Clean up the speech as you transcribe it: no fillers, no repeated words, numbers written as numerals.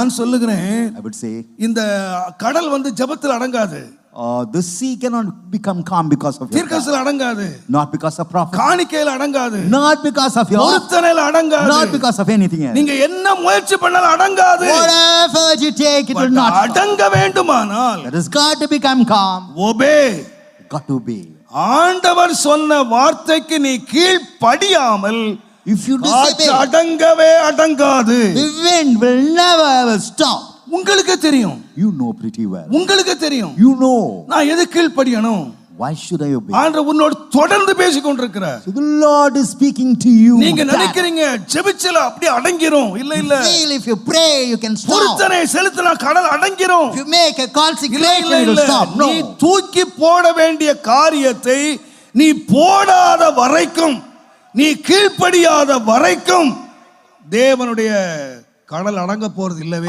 நான் சொல்லுகிறேன், I would say, இந்த கடல் ஜெபத்தில் அடங்காது. the sea cannot become calm because of your தீர்க்கதரிசியில் அடங்காது. not because of prophet, காணிக்கையில் அடங்காது. not because of your பொருத்தனையில் அடங்காது. not because of anything else. நீங்க என்ன முயற்சி பண்ணாலும் அடங்காது. Whatever you take, it will not stop. அடங்க வேண்டுமானால் That has got to become calm. obey. Got to obey. ஆண்டவர் சொன்ன வார்த்தைக்கு நீ கீழ்ப்படியாமல் If you disobey, அடங்கவே அடங்காது. the wind will never ever stop. உங்களுக்கு தெரியும், You know pretty well. உங்களுக்கு தெரியும், You know. நான் எது கீழ்ப்படியணும். Why should I obey? ஆண்டவர் உன்னோடு தொடர்ந்து பேசிக் கொண்டிருக்கிறார். So the Lord is speaking to you. நீங்க நினைக்கிறீங்க ஜெபிச்சல அப்படியே அடங்கிரும். இல்ல இல்ல. Feel if you pray you can stop. பொருத்தனை செலுத்தினா கடல் அடங்கிரும். If you make a consecration it will stop. No. நீ தூக்கி போட வேண்டிய காரியத்தை நீ போடாத வரைக்கும், நீ கீழ்ப்படியாத வரைக்கும் தேவனுடைய கடல் அடங்க போறது இல்லவே